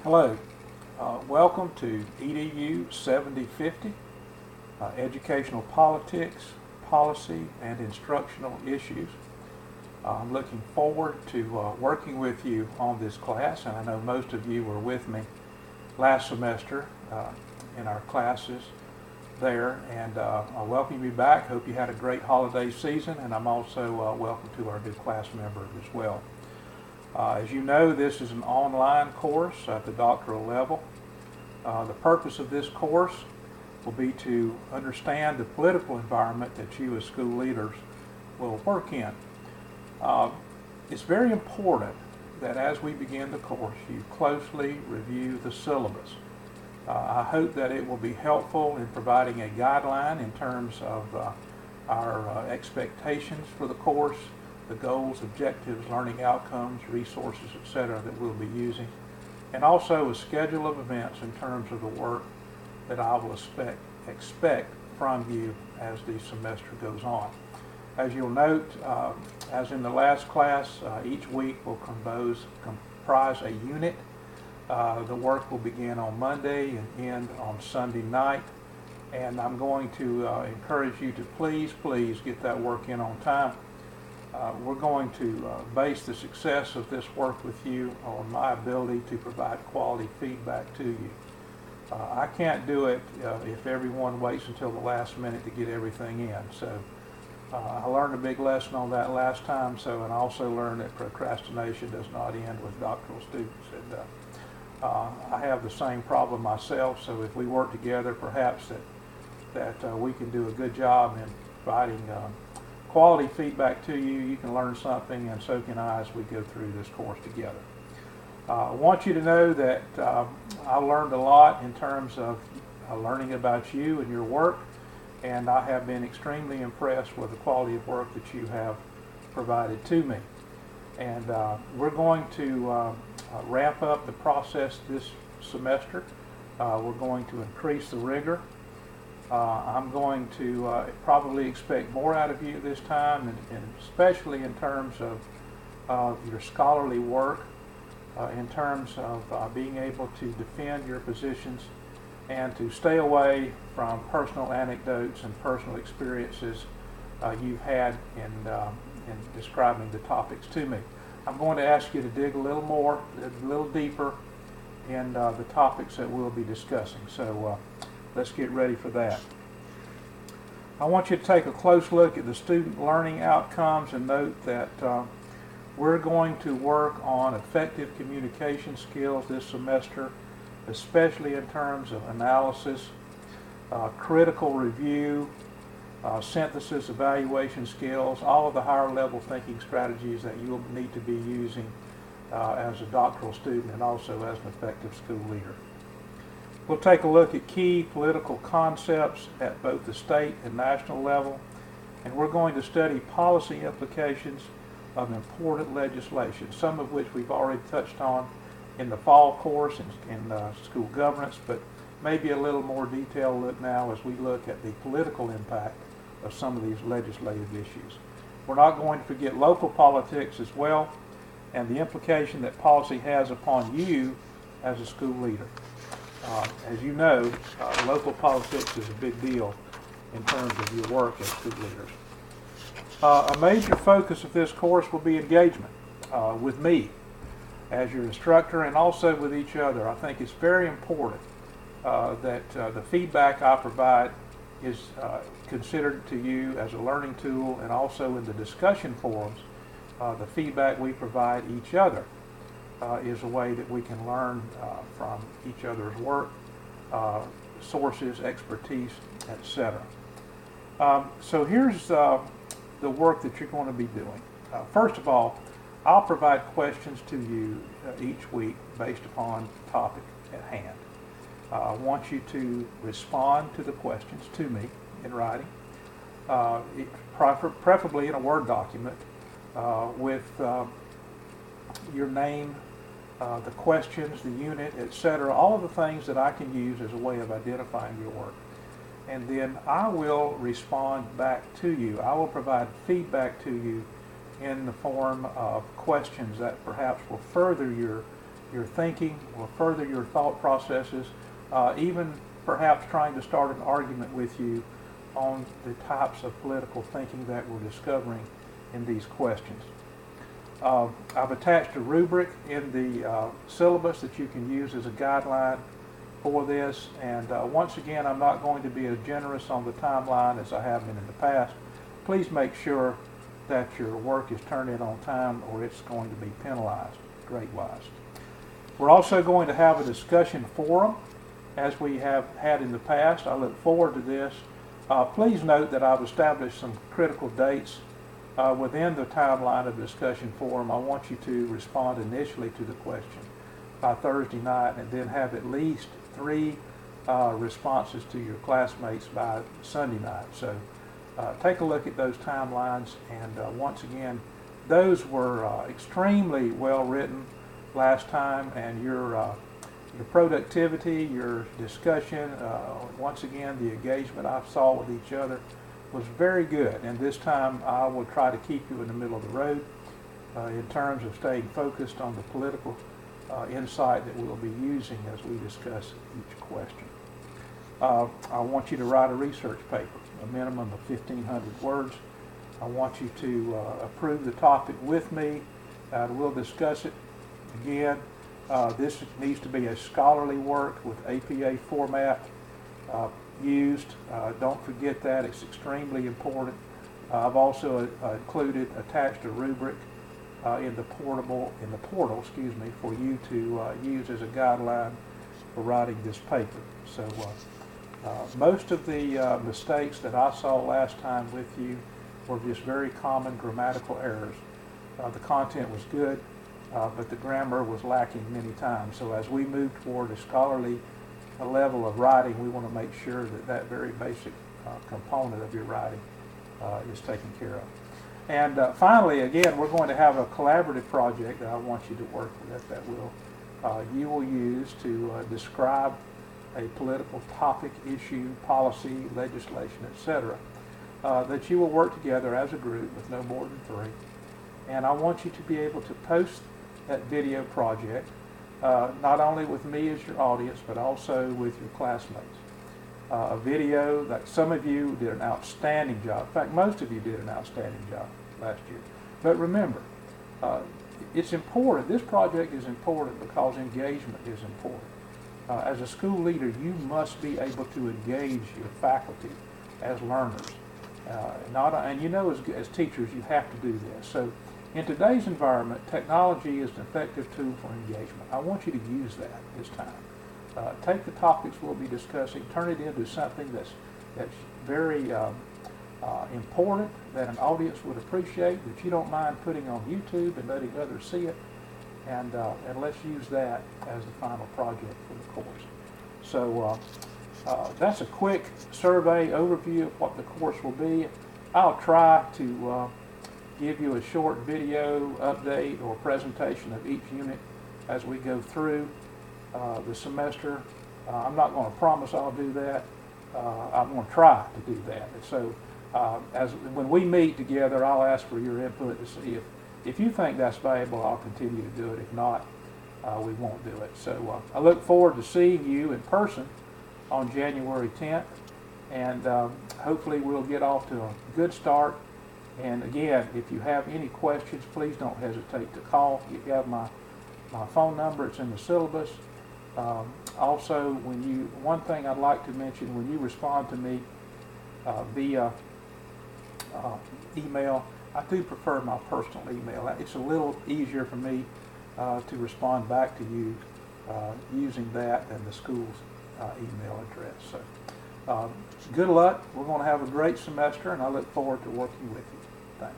Hello, welcome to EDU 7050, Educational Politics, Policy, and Instructional Issues. I'm looking forward to working with you on this class, and I know most of you were with me last semester in our classes there, and I welcome you back. Hope you had a great holiday season, and I'm also welcome to our new class member as well. As you know, this is an online course at the doctoral level. The purpose of this course will be to understand the political environment that you as school leaders will work in. It's very important that as we begin the course, you closely review the syllabus. I hope that it will be helpful in providing a guideline in terms of our expectations for the course, the goals, objectives, learning outcomes, resources, etc. that we'll be using, and also a schedule of events in terms of the work that I will expect from you as the semester goes on. As you'll note, as in the last class, each week will comprise a unit. The work will begin on Monday and end on Sunday night, and I'm going to encourage you to please get that work in on time. We're going to base the success of this work with you on my ability to provide quality feedback to you. I can't do it if everyone waits until the last minute to get everything in. So I learned a big lesson on that last time. And I also learned that procrastination does not end with doctoral students. And I have the same problem myself. So if we work together, perhaps that we can do a good job in providing quality feedback to you. You can learn something, and so can I as we go through this course together. I want you to know that I learned a lot in terms of learning about you and your work, and I have been extremely impressed with the quality of work that you have provided to me. And we're going to ramp up the process this semester. We're going to increase the rigor. I'm going to probably expect more out of you this time, and especially in terms of your scholarly work, in terms of being able to defend your positions and to stay away from personal anecdotes and personal experiences you've had in describing the topics to me. I'm going to ask you to dig a little deeper in the topics that we'll be discussing. So let's get ready for that. I want you to take a close look at the student learning outcomes and note that we're going to work on effective communication skills this semester, especially in terms of analysis, critical review, synthesis, evaluation skills, all of the higher level thinking strategies that you'll need to be using as a doctoral student and also as an effective school leader. We'll take a look at key political concepts at both the state and national level, and we're going to study policy implications of important legislation, some of which we've already touched on in the fall course in school governance, but maybe a little more detailed look now as we look at the political impact of some of these legislative issues. We're not going to forget local politics as well, and the implication that policy has upon you as a school leader. As you know, local politics is a big deal in terms of your work as school leaders. A major focus of this course will be engagement with me as your instructor and also with each other. I think it's very important that the feedback I provide is considered to you as a learning tool, and also in the discussion forums, the feedback we provide each other is a way that we can learn from each other's work, sources, expertise, etc. So here's the work that you're going to be doing. First of all, I'll provide questions to you each week based upon the topic at hand. I want you to respond to the questions to me in writing, preferably in a Word document with your name, the questions, the unit, etc., all of the things that I can use as a way of identifying your work. And then I will respond back to you. I will provide feedback to you in the form of questions that perhaps will further your your thinking, will further your thought processes, even perhaps trying to start an argument with you on the types of political thinking that we're discovering in these questions. I've attached a rubric in the syllabus that you can use as a guideline for this, and once again, I'm not going to be as generous on the timeline as I have been in the past. Please make sure that your work is turned in on time, or it's going to be penalized grade-wise. We're also going to have a discussion forum, as we have had in the past. I look forward to this. Please note that I've established some critical dates within the timeline of the discussion forum. I want you to respond initially to the question by Thursday night, and then have at least 3 responses to your classmates by Sunday night. So take a look at those timelines, and once again, those were extremely well written last time, and your productivity, your discussion, once again, the engagement I saw with each other was very good. And this time I will try to keep you in the middle of the road in terms of staying focused on the political insight that we'll be using as we discuss each question. I want you to write a research paper, a minimum of 1,500 words. I want you to approve the topic with me. We'll discuss it again. This needs to be a scholarly work with APA format used. Don't forget that. It's extremely important. I've also attached a rubric in the portal, for you to use as a guideline for writing this paper. So most of the mistakes that I saw last time with you were just very common grammatical errors. The content was good, but the grammar was lacking many times. So as we move toward a scholarly level of writing, we want to make sure that that very basic component of your writing is taken care of. And finally, again, we're going to have a collaborative project that I want you to work with that you will use to describe a political topic, issue, policy, legislation, etc. That you will work together as a group with no more than 3. And I want you to be able to post that video project not only with me as your audience, but also with your classmates. A video that some of you did an outstanding job. In fact, most of you did an outstanding job last year. But remember, it's important. This project is important because engagement is important. As a school leader, you must be able to engage your faculty as learners. And you know, as teachers, you have to do this. So in today's environment, technology is an effective tool for engagement. I want you to use that this time. Take the topics we'll be discussing, turn it into something that's very important, that an audience would appreciate, that you don't mind putting on YouTube and letting others see it, and let's use that as the final project for the course. So that's a quick survey overview of what the course will be. I'll try to give you a short video update or presentation of each unit as we go through the semester. I'm not going to promise I'll do that. I'm going to try to do that. So when we meet together, I'll ask for your input to see if you think that's valuable, I'll continue to do it. If not, we won't do it. So I look forward to seeing you in person on January 10th, and hopefully we'll get off to a good start. And again, if you have any questions, please don't hesitate to call. You have my phone number. It's in the syllabus. Also, one thing I'd like to mention, when you respond to me via email, I do prefer my personal email. It's a little easier for me to respond back to you using that than the school's email address. So good luck. We're going to have a great semester, and I look forward to working with you. Thanks.